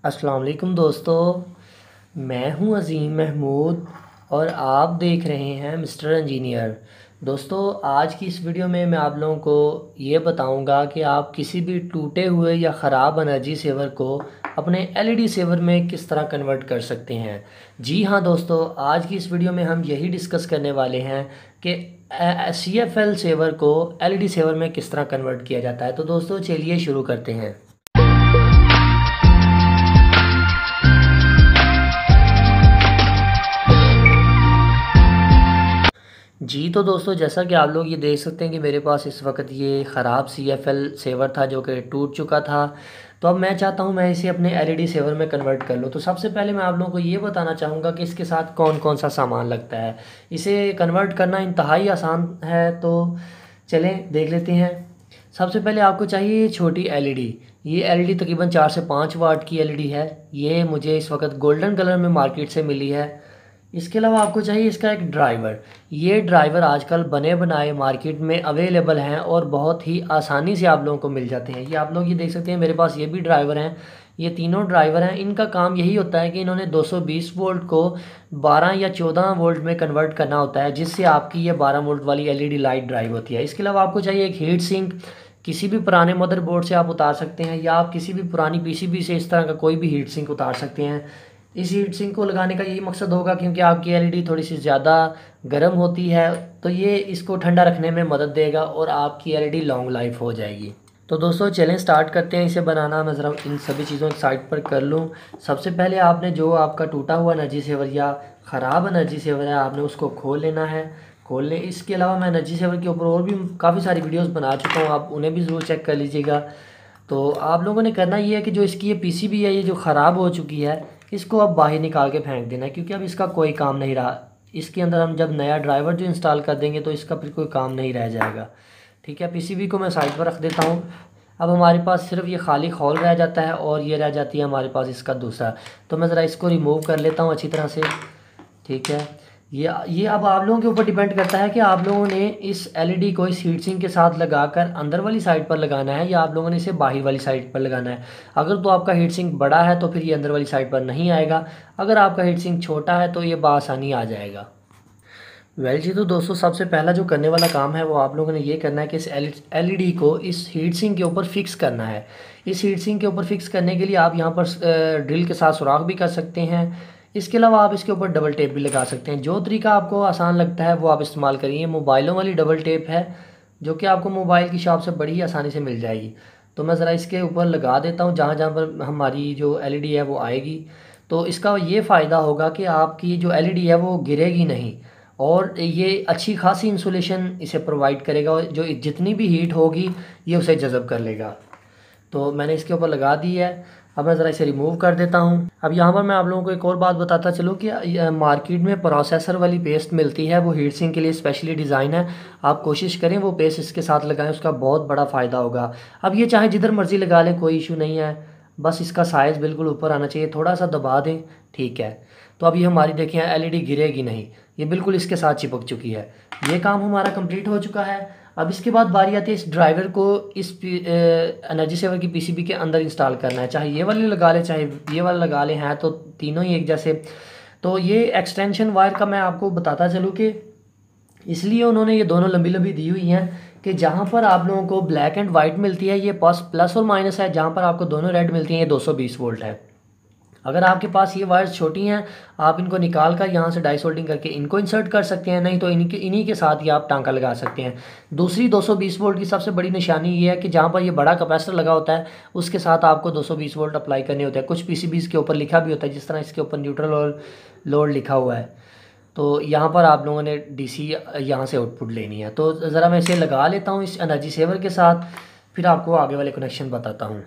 अस्सलाम वालेकुम दोस्तों, मैं हूं अज़ीम महमूद और आप देख रहे हैं मिस्टर इंजीनियर। दोस्तों, आज की इस वीडियो में मैं आप लोगों को ये बताऊंगा कि आप किसी भी टूटे हुए या ख़राब एनर्जी सेवर को अपने एलईडी सेवर में किस तरह कन्वर्ट कर सकते हैं। जी हाँ दोस्तों, आज की इस वीडियो में हम यही डिस्कस करने वाले हैं कि CFL सेवर को एलईडी सेवर में किस तरह कन्वर्ट किया जाता है। तो दोस्तों चलिए शुरू करते हैं। जी तो दोस्तों, जैसा कि आप लोग ये देख सकते हैं कि मेरे पास इस वक्त ये ख़राब CFL सेवर था जो कि टूट चुका था। तो अब मैं चाहता हूँ मैं इसे अपने एलईडी सेवर में कन्वर्ट कर लूँ। तो सबसे पहले मैं आप लोगों को ये बताना चाहूँगा कि इसके साथ कौन कौन सा सामान लगता है। इसे कन्वर्ट करना इंतहाई आसान है, तो चलें देख लेते हैं। सबसे पहले आपको चाहिए छोटी एलईडी। ये एलईडी तकरीबन 4 से 5 वाट की एलईडी है। ये मुझे इस वक्त गोल्डन कलर में मार्केट से मिली है। इसके अलावा आपको चाहिए इसका एक ड्राइवर। ये ड्राइवर आजकल बने बनाए मार्केट में अवेलेबल हैं और बहुत ही आसानी से आप लोगों को मिल जाते हैं। ये आप लोग ये देख सकते हैं, मेरे पास ये भी ड्राइवर हैं। ये तीनों ड्राइवर हैं। इनका काम यही होता है कि इन्होंने 220 वोल्ट को 12 या 14 वोल्ट में कन्वर्ट करना होता है, जिससे आपकी ये 12 वोल्ट वाली एलईडी लाइट ड्राइव होती है। इसके अलावा आपको चाहिए एक हीट सिंक। किसी भी पुराने मदरबोर्ड से आप उतार सकते हैं या आप किसी भी पुरानी पीसीबी से इस तरह का कोई भी हीट सिंक उतार सकते हैं। इस हीट सिंक को लगाने का यही मकसद होगा, क्योंकि आपकी एलईडी थोड़ी सी ज़्यादा गर्म होती है, तो ये इसको ठंडा रखने में मदद देगा और आपकी एलईडी लॉन्ग लाइफ हो जाएगी। तो दोस्तों चलें स्टार्ट करते हैं इसे बनाना। मैं ज़रा इन सभी चीज़ों को साइड पर कर लूँ। सबसे पहले आपने जो आपका टूटा हुआ एनर्जी सेवर या ख़राब एनर्जी सेवर है, आपने उसको खोल लेना है। खोल लें। इसके अलावा मैं एनर्जी सेवर के ऊपर और भी काफ़ी सारी वीडियोस बना चुका हूँ, आप उन्हें भी ज़रूर चेक कर लीजिएगा। तो आप लोगों ने करना ये है कि जो इसकी ये पीसीबी है, ये जो ख़राब हो चुकी है, इसको अब बाहर निकाल के फेंक देना है, क्योंकि अब इसका कोई काम नहीं रहा। इसके अंदर हम जब नया ड्राइवर जो इंस्टॉल कर देंगे तो इसका फिर कोई काम नहीं रह जाएगा। ठीक है, पीसीबी को मैं साइड पर रख देता हूँ। अब हमारे पास सिर्फ ये खाली खोल रह जाता है और ये रह जाती है हमारे पास इसका दूसरा। तो मैं ज़रा इसको रिमूव कर लेता हूँ अच्छी तरह से। ठीक है, ये अब आप लोगों के ऊपर डिपेंड करता है कि आप लोगों ने इस एलईडी को इस हीट सिंक के साथ लगाकर अंदर वाली साइड पर लगाना है या आप लोगों ने इसे बाहर वाली साइड पर लगाना है। अगर तो आपका हीट सिंक बड़ा है तो फिर ये अंदर वाली साइड पर नहीं आएगा। अगर आपका हीट सिंक छोटा है तो ये बआसानी आ जाएगा। वेल जी, तो दोस्तों सबसे पहला जो करने वाला काम है वो आप लोगों ने ये करना है कि इस एलईडी को इस हीट सिंक के ऊपर फिक्स करना है। इस हीट सिंक के ऊपर फिक्स करने के लिए आप यहाँ पर ड्रिल के साथ सुराख भी कर सकते हैं। इसके अलावा आप इसके ऊपर डबल टेप भी लगा सकते हैं। जो तरीका आपको आसान लगता है वो आप इस्तेमाल करिए। मोबाइलों वाली डबल टेप है जो कि आपको मोबाइल की शॉप से बड़ी ही आसानी से मिल जाएगी। तो मैं ज़रा इसके ऊपर लगा देता हूँ जहाँ जहाँ पर हमारी जो एलईडी है वो आएगी। तो इसका ये फ़ायदा होगा कि आपकी जो एलईडी है वो गिरेगी नहीं और ये अच्छी खासी इंसुलेशन इसे प्रोवाइड करेगा और जो जितनी भी हीट होगी ये उसे जज़ब कर लेगा। तो मैंने इसके ऊपर लगा दी है। अब मैं ज़रा इसे रिमूव कर देता हूँ। अब यहाँ पर मैं आप लोगों को एक और बात बताता चलूँ कि मार्केट में प्रोसेसर वाली पेस्ट मिलती है, वो हीट सिंक के लिए स्पेशली डिज़ाइन है। आप कोशिश करें वो पेस्ट इसके साथ लगाएं, उसका बहुत बड़ा फ़ायदा होगा। अब ये चाहे जिधर मर्ज़ी लगा लें, कोई इशू नहीं है, बस इसका साइज़ बिल्कुल ऊपर आना चाहिए, थोड़ा सा दबा दें, ठीक है। तो अभी हमारी देखें एलईडी गिरेगी नहीं, ये बिल्कुल इसके साथ चिपक चुकी है। ये काम हमारा कंप्लीट हो चुका है। अब इसके बाद बारी आती है इस ड्राइवर को इस एनर्जी सेवर की पीसीबी के अंदर इंस्टॉल करना है। चाहे ये वाले लगा लें चाहे ये वाला लगा लें, हैं तो तीनों ही एक जैसे। तो ये एक्सटेंशन वायर का मैं आपको बताता चलूँ कि इसलिए उन्होंने ये दोनों लंबी लंबी दी हुई हैं कि जहाँ पर आप लोगों को ब्लैक एंड वाइट मिलती है ये प्लस और माइनस है, जहाँ पर आपको दोनों रेड मिलती हैं ये 220 वोल्ट है। अगर आपके पास ये वायर्स छोटी हैं, आप इनको निकाल कर यहाँ से डाई सोल्डिंग करके इनको इंसर्ट कर सकते हैं, नहीं तो इन्हीं के साथ ही आप टांका लगा सकते हैं। दूसरी 220 वोल्ट की सबसे बड़ी निशानी ये है कि जहाँ पर ये बड़ा कैपेसिटर लगा होता है उसके साथ आपको 220 वोल्ट अप्लाई करने होते हैं। कुछ पीसीबीज़ के ऊपर लिखा भी होता है, जिस तरह इसके ऊपर न्यूट्रल और लोड लिखा हुआ है। तो यहाँ पर आप लोगों ने डीसी यहाँ से आउटपुट लेनी है। तो ज़रा मैं इसे लगा लेता हूँ इस एनर्जी सेवर के साथ, फिर आपको आगे वाले कनेक्शन बताता हूँ।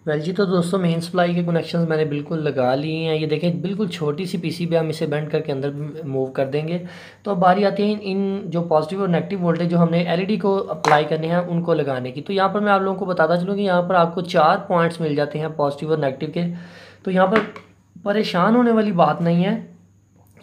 वेल जी, तो दोस्तों मेन सप्लाई के कनेक्शंस मैंने बिल्कुल लगा लिए हैं। ये देखें बिल्कुल छोटी सी पीसीबी, हम इसे बेंड करके अंदर मूव कर देंगे। तो अब बारी आती है इन जो पॉजिटिव और नेगेटिव वोल्टेज जो हमने एलईडी को अप्लाई करने हैं उनको लगाने की। तो यहाँ पर मैं आप लोगों को बताता चलूँ कि यहाँ पर आपको 4 पॉइंट्स मिल जाते हैं पॉजिटिव और नेगेटिव के। तो यहाँ पर परेशान होने वाली बात नहीं है,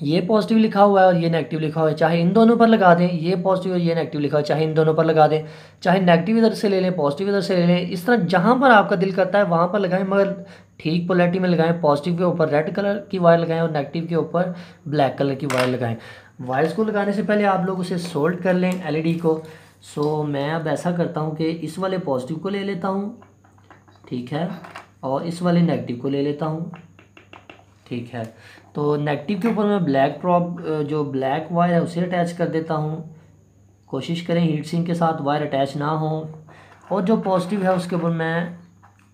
ये पॉजिटिव लिखा हुआ है और ये नेगेटिव लिखा हुआ है, चाहे इन दोनों पर लगा दें, ये पॉजिटिव और ये नेगेटिव लिखा हुआ है, चाहे इन दोनों पर लगा दें, चाहे नेगेटिव इधर से ले लें पॉजिटिव इधर से ले लें, इस तरह जहाँ पर आपका दिल करता है वहाँ पर लगाएं, मगर ठीक पोलैरिटी में लगाएं। पॉजिटिव के ऊपर रेड कलर की वायर लगाएं और नेगेटिव के ऊपर ब्लैक कलर की वायर लगाएं। वायर्स को लगाने से पहले आप लोग उसे सोल्ड कर लें एलईडी को। सो मैं अब ऐसा करता हूँ कि इस वाले पॉजिटिव को ले लेता हूँ, ठीक है, और इस वाले नेगेटिव को ले लेता हूँ, ठीक है। तो नेगेटिव के ऊपर मैं ब्लैक प्रॉप जो ब्लैक वायर है उसे अटैच कर देता हूँ। कोशिश करें हीट सिंक के साथ वायर अटैच ना हो। और जो पॉजिटिव है उसके ऊपर मैं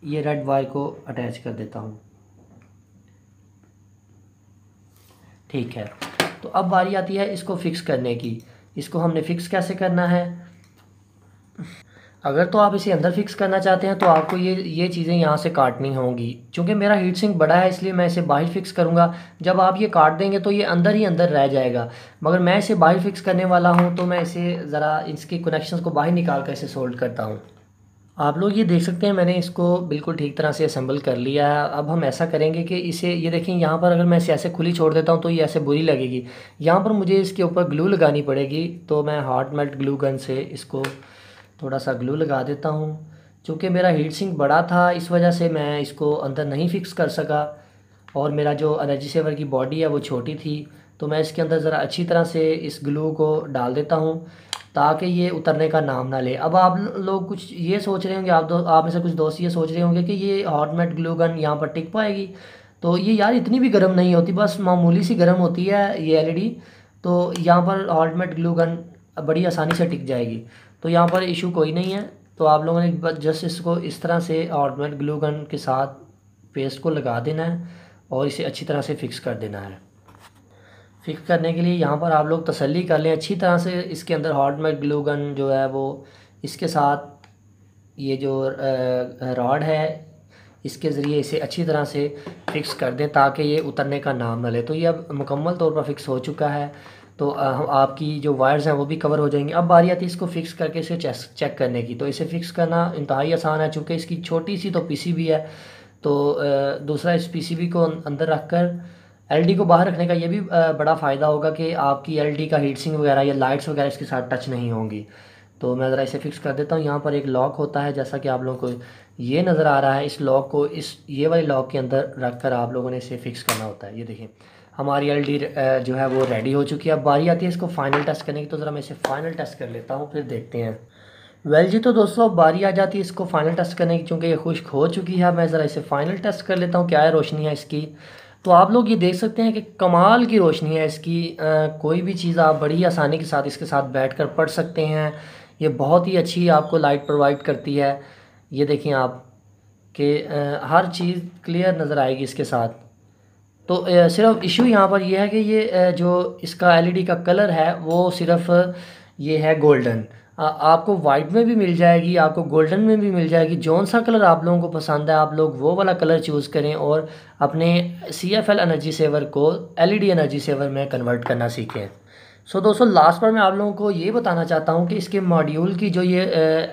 ये रेड वायर को अटैच कर देता हूँ, ठीक है। तो अब बारी आती है इसको फिक्स करने की। इसको हमने फिक्स कैसे करना है। अगर तो आप इसे अंदर फिक्स करना चाहते हैं तो आपको ये चीज़ें यहाँ से काटनी होंगी। चूँकि मेरा हीट सिंक बड़ा है इसलिए मैं इसे बाहर फिक्स करूँगा। जब आप ये काट देंगे तो ये अंदर ही अंदर रह जाएगा, मगर मैं इसे बाहर फिक्स करने वाला हूँ तो मैं इसे ज़रा इसके कनेक्शंस को बाहर निकाल कर इसे सोल्ड करता हूँ। आप लोग ये देख सकते हैं मैंने इसको बिल्कुल ठीक तरह से असेंबल कर लिया है। अब हम ऐसा करेंगे कि इसे ये देखें, यहाँ पर अगर मैं इसे ऐसे खुली छोड़ देता हूँ तो ये ऐसे बुरी लगेगी। यहाँ पर मुझे इसके ऊपर ग्लू लगानी पड़ेगी, तो मैं हॉट मेल्ट ग्लू गन से इसको थोड़ा सा ग्लू लगा देता हूँ। चूँकि मेरा हीट सिंक बड़ा था इस वजह से मैं इसको अंदर नहीं फिक्स कर सका, और मेरा जो एनर्जी सेवर की बॉडी है वो छोटी थी, तो मैं इसके अंदर ज़रा अच्छी तरह से इस ग्लू को डाल देता हूँ ताकि ये उतरने का नाम ना ले। अब आप लोग कुछ ये सोच रहे होंगे, आप में से कुछ दोस्त ये सोच रहे होंगे कि ये हॉट मेल्ट ग्लू गन यहाँ पर टिक पाएगी। तो ये यार इतनी भी गर्म नहीं होती, बस मामूली सी गर्म होती है ये एलईडी। तो यहाँ पर हॉट मेल्ट ग्लू गन बड़ी आसानी से टिक जाएगी, तो यहाँ पर इशू कोई नहीं है। तो आप लोगों ने बस जस्ट इसको इस तरह से हॉट मेल्ट ग्लू गन के साथ पेस्ट को लगा देना है और इसे अच्छी तरह से फिक्स कर देना है। फिक्स करने के लिए यहाँ पर आप लोग तसल्ली कर लें अच्छी तरह से। इसके अंदर हॉट मेल्ट ग्लू गन जो है वो इसके साथ ये जो रॉड है इसके ज़रिए इसे अच्छी तरह से फिक्स कर दें ताकि ये उतरने का नाम ना ले। तो ये अब मुकम्मल तौर पर फिक्स हो चुका है। तो आपकी जो वायर्स हैं वो भी कवर हो जाएंगी। अब बारी आती है इसको फिक्स करके इसे चेक करने की। तो इसे फिक्स करना इंतहाई आसान है, चूँकि इसकी छोटी सी तो पीसीबी है। तो दूसरा इस पीसीबी को अंदर रख कर एलईडी को बाहर रखने का ये भी बड़ा फ़ायदा होगा कि आपकी एलईडी का हीट सिंक वगैरह या लाइट्स वगैरह इसके साथ टच नहीं होंगी। तो मैं ज़रा इसे फिक्स कर देता हूँ। यहाँ पर एक लॉक होता है जैसा कि आप लोगों को ये नज़र आ रहा है। इस लॉक को ये वाले लॉक के अंदर रख कर आप लोगों ने इसे फिक्स करना होता है। ये देखें हमारी एलईडी जो है वो रेडी हो चुकी है। अब बारी आती है इसको फाइनल टेस्ट करने की। तो ज़रा मैं इसे फाइनल टेस्ट कर लेता हूँ, फिर देखते हैं। वेल जी, तो दोस्तों अब बारी आ जाती है इसको फाइनल टेस्ट करने की। चूँकि ये खुश्क हो चुकी है, मैं ज़रा इसे फाइनल टेस्ट कर लेता हूँ क्या है रोशनी है इसकी। तो आप लोग ये देख सकते हैं कि कमाल की रोशनी है इसकी। कोई भी चीज़ आप बड़ी आसानी के साथ इसके साथ बैठकर पढ़ सकते हैं। ये बहुत ही अच्छी आपको लाइट प्रोवाइड करती है। ये देखें आप कि हर चीज़ क्लियर नज़र आएगी इसके साथ। तो सिर्फ इशू यहाँ पर यह है कि ये जो इसका एलईडी का कलर है वो सिर्फ ये है गोल्डन। आपको वाइट में भी मिल जाएगी, आपको गोल्डन में भी मिल जाएगी। जौन सा कलर आप लोगों को पसंद है आप लोग वो वाला कलर चूज़ करें और अपने CFL एनर्जी सेवर को LED एनर्जी सेवर में कन्वर्ट करना सीखें। सो दोस्तों लास्ट पर मैं आप लोगों को ये बताना चाहता हूँ कि इसके मॉड्यूल की जो ये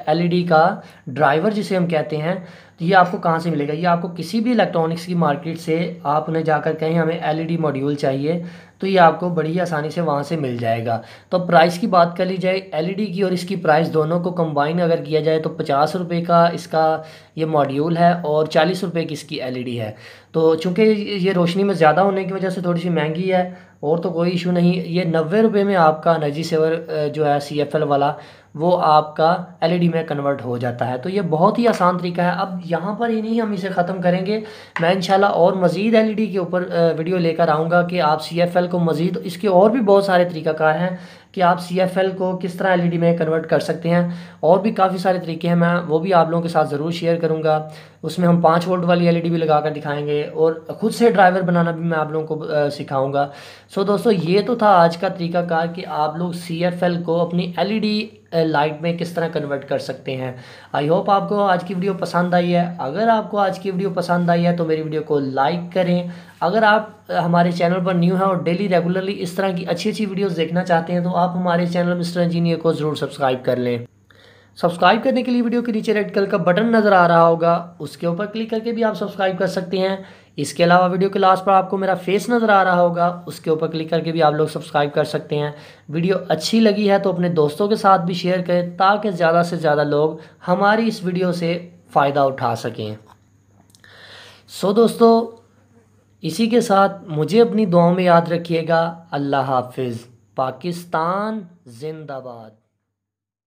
LED का ड्राइवर जिसे हम कहते हैं, तो ये आपको कहाँ से मिलेगा। ये आपको किसी भी इलेक्ट्रॉनिक्स की मार्केट से आप उन्हें जाकर कहें हमें LED मॉड्यूल चाहिए, तो ये आपको बड़ी आसानी से वहाँ से मिल जाएगा। तो प्राइस की बात कर ली जाए LED की और इसकी प्राइस दोनों को कंबाइन अगर किया जाए तो 50 रुपये का इसका ये मॉड्यूल है और 40 रुपये की इसकी LED है। तो चूँकि ये रोशनी में ज़्यादा होने की वजह से थोड़ी सी महंगी है, और तो कोई इशू नहीं। ये 90 रुपये में आपका एनर्जी सेवर जो है CFL वाला वो आपका LED में कन्वर्ट हो जाता है। तो ये बहुत ही आसान तरीका है। अब यहाँ पर ही नहीं हम इसे ख़त्म करेंगे, मैं इंशाल्लाह और मज़ीद LED के ऊपर वीडियो लेकर आऊँगा कि आप CFL को मज़ीद इसके और भी बहुत सारे तरीक़ाकार हैं कि आप CFL को किस तरह LED में कन्वर्ट कर सकते हैं। और भी काफ़ी सारे तरीके हैं, मैं वो भी आप लोगों के साथ ज़रूर शेयर करूँगा। उसमें हम 5 वोल्ट वाली LED भी लगा कर दिखाएँगे और ख़ुद से ड्राइवर बनाना भी मैं आप लोगों को सिखाऊँगा। सो दोस्तों ये तो था आज का तरीकाकार कि आप लोग CFL को अपनी LED लाइट में किस तरह कन्वर्ट कर सकते हैं। आई होप आपको आज की वीडियो पसंद आई है। अगर आपको आज की वीडियो पसंद आई है तो मेरी वीडियो को लाइक करें। अगर आप हमारे चैनल पर न्यू हैं और डेली रेगुलरली इस तरह की अच्छी अच्छी वीडियोस देखना चाहते हैं तो आप हमारे चैनल मिस्टर इंजीनियर को ज़रूर सब्सक्राइब कर लें। सब्सक्राइब करने के लिए वीडियो के नीचे रेड कलर का बटन नज़र आ रहा होगा, उसके ऊपर क्लिक करके भी आप सब्सक्राइब कर सकते हैं। इसके अलावा वीडियो के लास्ट पर आपको मेरा फेस नज़र आ रहा होगा, उसके ऊपर क्लिक करके भी आप लोग सब्सक्राइब कर सकते हैं। वीडियो अच्छी लगी है तो अपने दोस्तों के साथ भी शेयर करें ताकि ज़्यादा से ज़्यादा लोग हमारी इस वीडियो से फ़ायदा उठा सकें। सो दोस्तों, इसी के साथ मुझे अपनी दुआओं में याद रखिएगा। अल्लाह हाफिज़। पाकिस्तान जिंदाबाद।